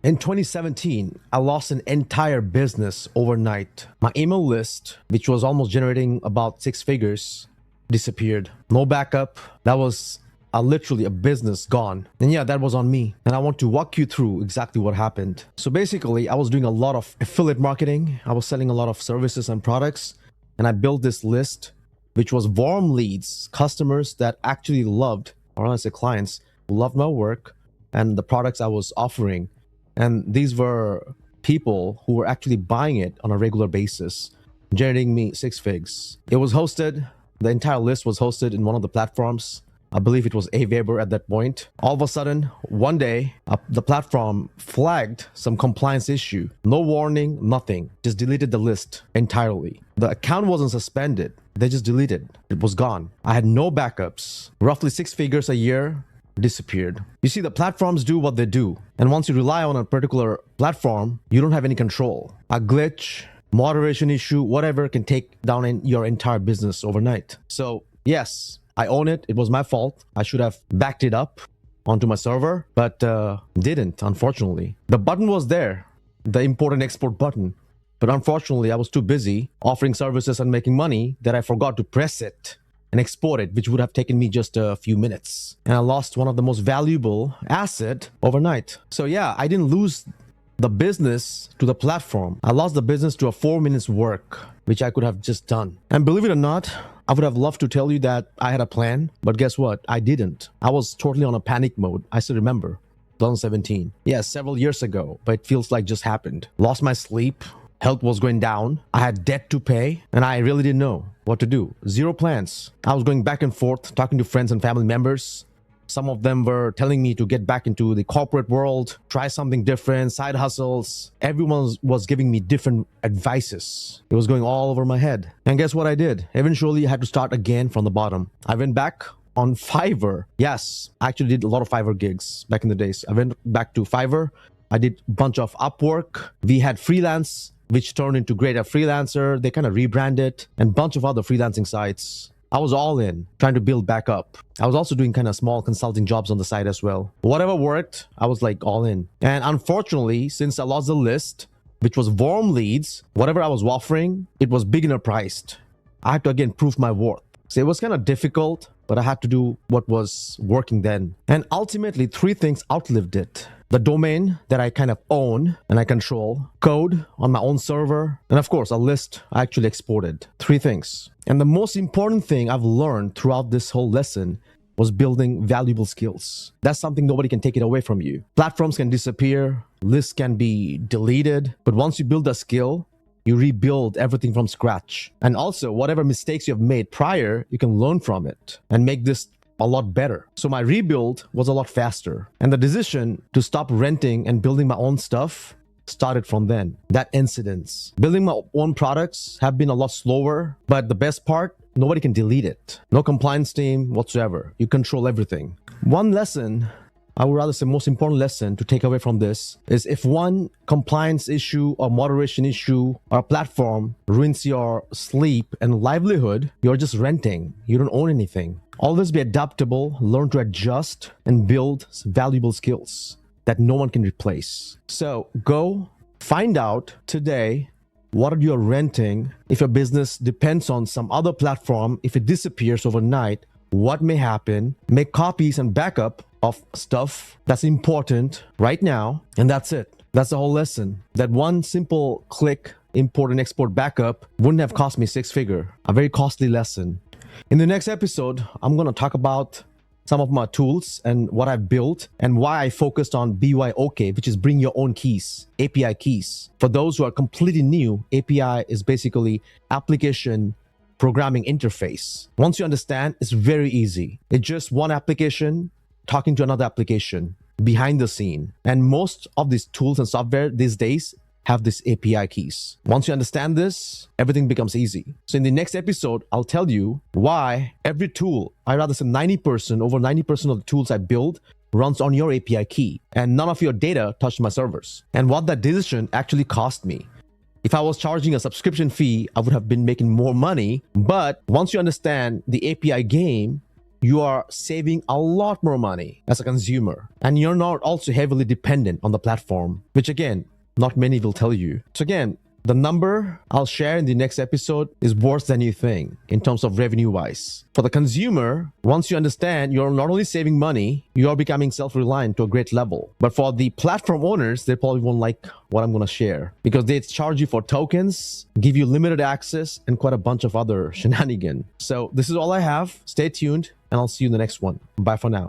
In 2017, I lost an entire business overnight. My email list, which was almost generating about six figures, disappeared. No backup. That was literally a business gone. And yeah, that was on me. And I want to walk you through exactly what happened. So basically, I was doing a lot of affiliate marketing. I was selling a lot of services and products. And I built this list, which was warm leads, customers that actually loved, or I say clients, who loved my work and the products I was offering. And these were people who were actually buying it on a regular basis, generating me six figs. It was hosted, the entire list was hosted in one of the platforms. I believe it was Aweber at that point. All of a sudden, one day, the platform flagged some compliance issue. No warning, nothing. Just deleted the list entirely. The account wasn't suspended. They just deleted. It was gone. I had no backups. Roughly six figures a year disappeared. You see, the platforms do what they do. And once you rely on a particular platform, you don't have any control. A glitch, moderation issue, whatever can take down your entire business overnight. So yes, I own it. It was my fault. I should have backed it up onto my server, but didn't, unfortunately. The button was there, the import and export button. But unfortunately, I was too busy offering services and making money that I forgot to press it and export it, which would have taken me just a few minutes. And I lost one of the most valuable asset overnight. So yeah, I didn't lose the business to the platform. I lost the business to a 4 minutes work, which I could have just done. And believe it or not, I would have loved to tell you that I had a plan, but guess what? I didn't. I was totally on a panic mode. I still remember 2017. Yeah, several years ago, but it feels like just happened. Lost my sleep. Health was going down. I had debt to pay, and I really didn't know what to do. Zero plans. I was going back and forth, talking to friends and family members. Some of them were telling me to get back into the corporate world, try something different, side hustles. Everyone was giving me different advices. It was going all over my head. And guess what I did? Eventually, I had to start again from the bottom. I went back on Fiverr. Yes, I actually did a lot of Fiverr gigs back in the days. I went back to Fiverr. I did a bunch of Upwork. We had freelance, which turned into Greater Freelancer. They kind of rebranded, and a bunch of other freelancing sites. I was all in, trying to build back up. I was also doing kind of small consulting jobs on the side as well. Whatever worked, I was like all in. And unfortunately, since I lost the list, which was warm leads, whatever I was offering, it was beginner priced. I had to again prove my worth. So it was kind of difficult, but I had to do what was working then. And ultimately, three things outlived it. The domain that I kind of own and I control, code on my own server, and of course, a list I actually exported. Three things. And the most important thing I've learned throughout this whole lesson was building valuable skills. That's something nobody can take it away from you. Platforms can disappear, lists can be deleted, but once you build a skill, you rebuild everything from scratch. And also, whatever mistakes you have made prior, you can learn from it and make this a lot better. So my rebuild was a lot faster. And the decision to stop renting and building my own stuff started from then. That incident. Building my own products have been a lot slower, but the best part, nobody can delete it. No compliance team whatsoever. You control everything. One lesson, I would rather say most important lesson to take away from this is if one compliance issue or moderation issue or platform ruins your sleep and livelihood, you're just renting. You don't own anything. Always be adaptable, learn to adjust, and build valuable skills that no one can replace. So go find out today what you're renting. If your business depends on some other platform, if it disappears overnight, what may happen? Make copies and backup of stuff that's important right now, and that's it. That's the whole lesson. That one simple click, import and export backup wouldn't have cost me six figure. A very costly lesson. In the next episode, I'm going to talk about some of my tools and what I've built and why I focused on BYOK, which is bring your own keys, API keys. For those who are completely new, API is basically application programming interface. Once you understand, it's very easy. It's just one application talking to another application behind the scene. And most of these tools and software these days have these API keys. Once you understand this, everything becomes easy. So in the next episode, I'll tell you why every tool, I rather say 90%, over 90% of the tools I build runs on your API key, and none of your data touched my servers. And what that decision actually cost me. If I was charging a subscription fee, I would have been making more money. But once you understand the API game, you are saving a lot more money as a consumer. And you're not also heavily dependent on the platform, which again, not many will tell you. So again, the number I'll share in the next episode is worse than you think in terms of revenue wise. For the consumer, once you understand you're not only saving money, you are becoming self-reliant to a great level. But for the platform owners, they probably won't like what I'm going to share because they charge you for tokens, give you limited access, and quite a bunch of other shenanigans. So this is all I have. Stay tuned, and I'll see you in the next one. Bye for now.